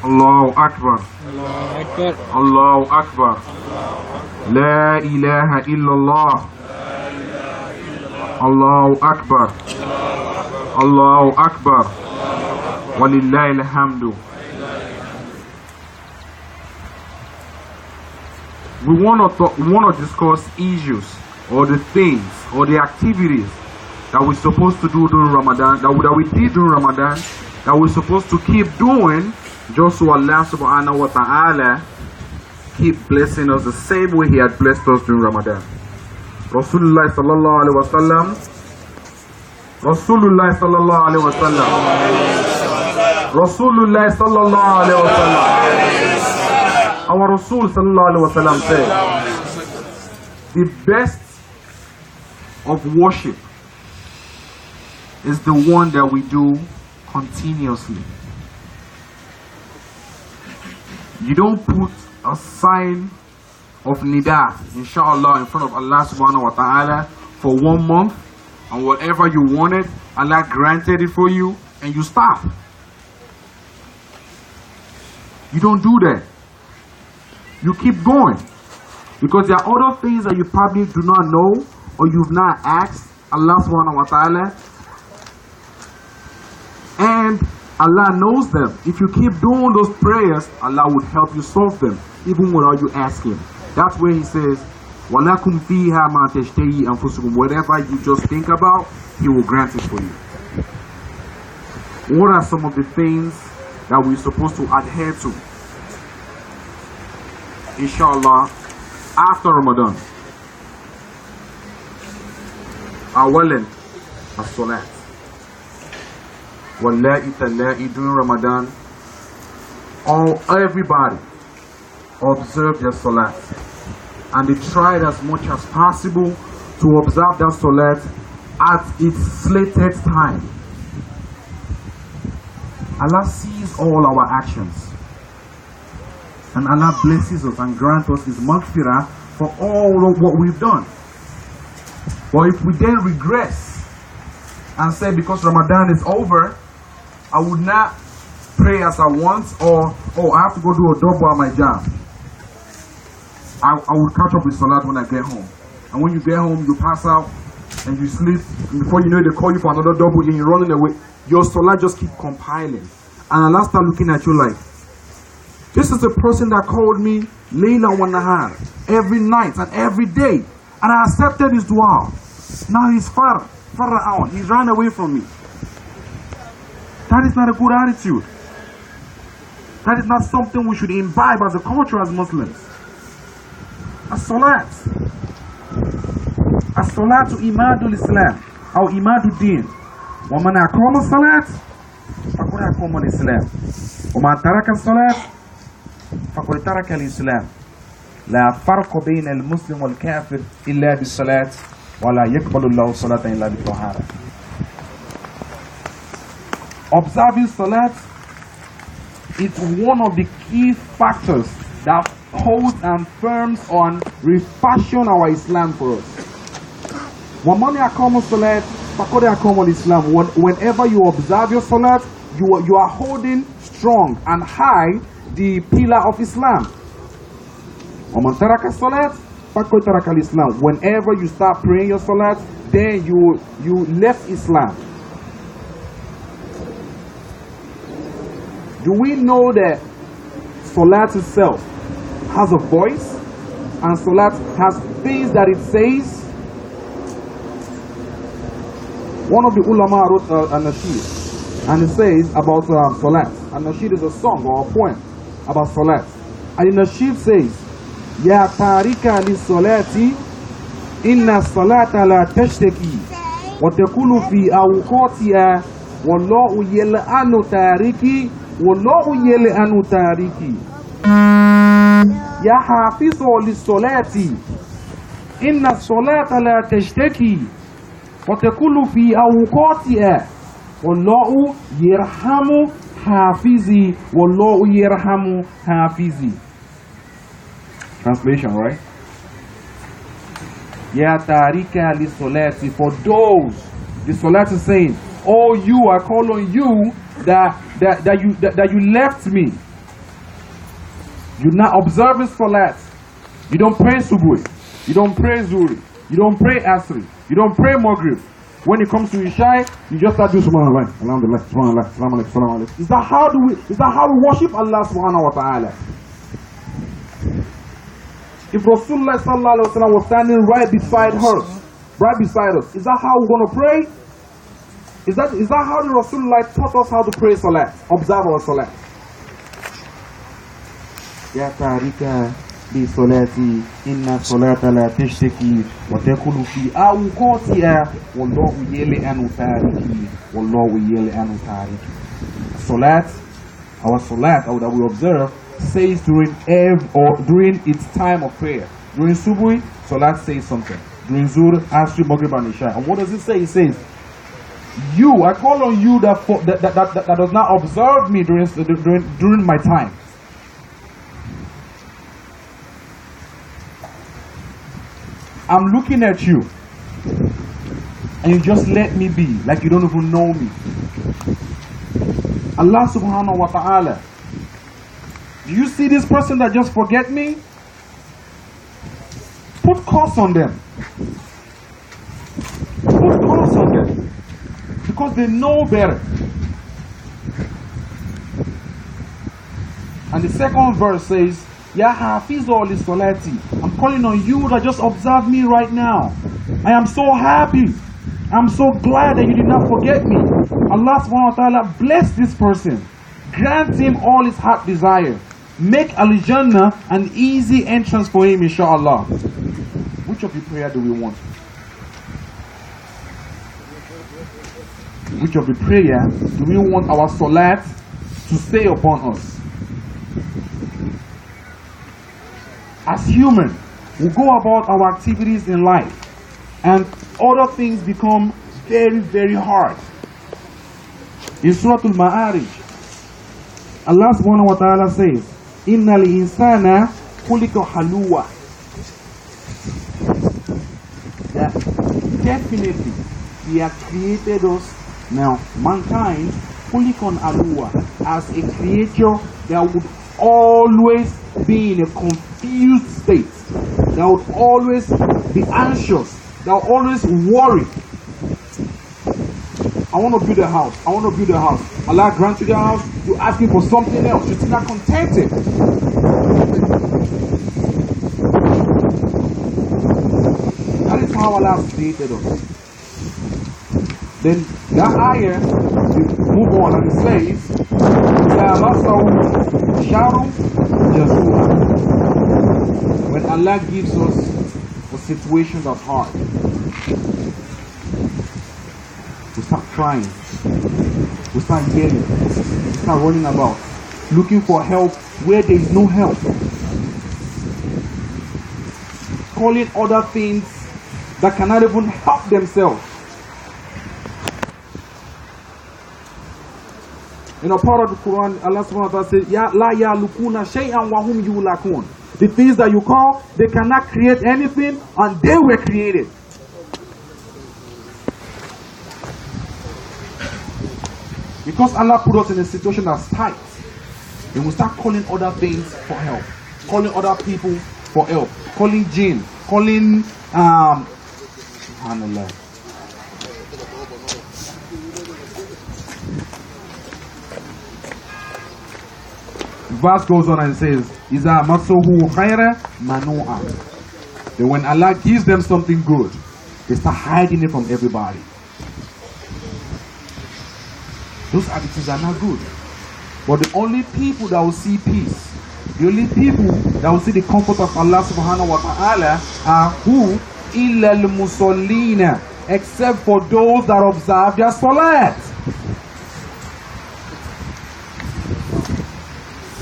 Allahu Akbar. Allahu Akbar. Allahu Akbar. La ilaha illallah. Allahu Akbar. Allahu Akbar. Walillahi alhamdu. We want to discuss issues or the things or the activities that we're supposed to do during Ramadan, that we did during Ramadan, that we're supposed to keep doing, just so Allah subhanahu wa ta'ala keep blessing us the same way He had blessed us during Ramadan. Rasulullah sallallahu alaihi wasallam. Rasulullah sallallahu alaihi wasallam. Rasulullah sallallahu alaihi wasallam. Our Rasul sallallahu alaihi wasallam said, the best of worship is the one that we do continuously. You don't put a sign of nida, inshallah, in front of Allah subhanahu wa ta'ala for 1 month, and whatever you wanted, Allah granted it for you, and you stop. You don't do that. You keep going. Because there are other things that you probably do not know, or you've not asked Allah subhanahu wa ta'ala, and Allah knows them. If you keep doing those prayers, Allah would help you solve them, even without you asking. That's where He says, وَلَكُمْ فِيهَا مَا تَشْتَهِي أَنفُسُكُمْ. Whatever you just think about, He will grant it for you. What are some of the things that we're supposed to adhere to, inshallah, after Ramadan? Awalan, as-salat. Wallahi tallahi, during Ramadan, everybody observe their salat, and they tried as much as possible to observe that salat at its slated time. Allah sees all our actions, and Allah blesses us and grants us His maghfirah for all of what we've done. But if we then regress and say, because Ramadan is over, I would not pray as I want, or I have to go do a double at my job, I will catch up with salat when I get home. And when you get home, you pass out and you sleep, and before you know it, they call you for another double and you're running away. Your salat just keep compiling, and Allah start looking at you like, this is the person that called me Layla wa Nahar every night and every day, and I accepted his dua. Now he's far out. He's run away from me. That is not a good attitude. That is not something we should imbibe as a culture, as Muslims. As-salat. As-salatu imadul Islam, or imadul din. Wa man aqama as-salat, faqad aqama al-Islam. Wa man taraka as-salat, faqad taraka al-Islam. La farqa bayna al-muslim wal-kafir illa bis-salat, wa la yaqbalu Allahu salatan illa bi-tahara. Observing salat is one of the key factors that holds and firms on refashion our Islam for us. وَمَنْ يَقَوْمُ الصَّلَاةِ فَقَدْ يَقَوْمُ الْإِسْلَامِ. Whenever you observe your salat, you are holding strong and high the pillar of Islam. وَمَنْ تَرَكَ الصَّلَاةِ فَقَدْ تَرَكَ الْإِسْلَامِ. Whenever you start praying your salat, then you left Islam. Do we know that salat itself has a voice, and salat has things that it says? One of the ulama wrote a nasheed, and it says about salat. A nasheed is a song or a poem about salat, and the nasheed says, Ya tarika li salati, inna salata la tashtaki, wa taqulu fi awqatiha, wallahu yal'anu tariki, wallahu yal'anu tariki. Ya hafizu li salati, inna salata la tashtaki, wa taqulu fi awqatiha, wallahu yarhamu hafizi, wallahu yarhamu hafizi. Translation, right? Ya tarika li salati, for those, the salat is saying, oh, you, I call on you that you left me. You're not observing salat. You don't pray subuh. You don't pray zuri. You don't pray asri. You don't pray maghrib. When it comes to Isha, you just start doing subhanallah, alhamdulillah, subhanallah, salaam alaikum, salaam alaikum. Is that how we worship Allah subhanahu wa ta'ala? If Rasulullah sallallahu alaihi wasallam was standing right beside us, is that how we're going to pray? Is that how the Rasulullah taught us how to pray salat, observe our salat? Ya tarika bi salati inna salata la tashtaki wa taqulu fi awqatiha wallahu yali an tariki wallahu yali an tariki. Our salat that we observe says during its time of prayer. During Subuhi, salat says something. During Zuhr, Asr, Maghrib and Isha. And what does it say? It says, I call on you that does not observe me during my time. I'm looking at you, and you just let me be, like you don't even know me. Allah subhanahu wa ta'ala, do you see this person that just forget me? Put curse on them. Put curse on them. Because they know better. And the second verse says, Ya Hafizu li salati. I'm calling on you that just observe me right now. I am so happy. I'm so glad that you did not forget me. Allah subhanahu wa ta'ala bless this person. Grant him all his heart desire. Make Al-Jannah an easy entrance for him, inshallah. Which of the prayer do we want? Which of the prayer do we want our salat to stay upon us? As human, we go about our activities in life, and other things become very, very hard. In Surah Al-Ma'arij, Allah subhanahu wa ta'ala says, Inna li-insana khuliqa haluwa. That definitely He has created us, now mankind, khuliqa haluwa, as a creature that would always be in a confused state, that would always be anxious, that would always worry. I want to build a house. I want to build a house. Allah grants you the house, you're asking for something else. You're still not contented. That is how Allah created us. Then that ayah, we move on and it says, when Allah gives us a situation that's hard, we start crying, we start yelling, we start running about, looking for help where there is no help, calling other things that cannot even help themselves. In a part of the Quran, Allah subhanahu wa ta'ala says, Ya la ya'lukuna shay'an wa hum yulakun. The things that you call, they cannot create anything, and they were created. Because Allah put us in a situation that's tight, then we start calling other things for help, calling other people for help, calling jinn, calling subhanallah. Verse goes on and says, Iza masohu khayra manu'a. Then when Allah gives them something good, they start hiding it from everybody. Those attitudes are not good. But the only people that will see peace, the only people that will see the comfort of Allah subhanahu wa ta'ala are who? Illa al-musallina, except for those that observe their salat.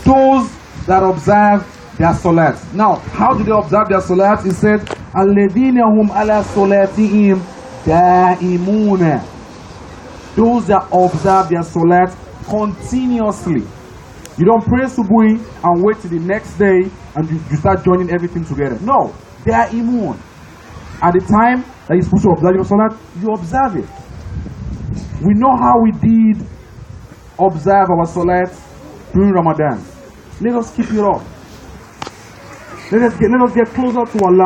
Those that observe their salat. Now, how do they observe their salat? He said, Alladhina hum ala salatihim da'imuna. Those that observe their salat continuously. You don't pray subuhi and wait till the next day and you start joining everything together. No, they are immune. At the time that you're supposed to observe your salat, you observe it. We know how we did observe our salat during Ramadan. Let us keep it up. Let us get closer to Allah.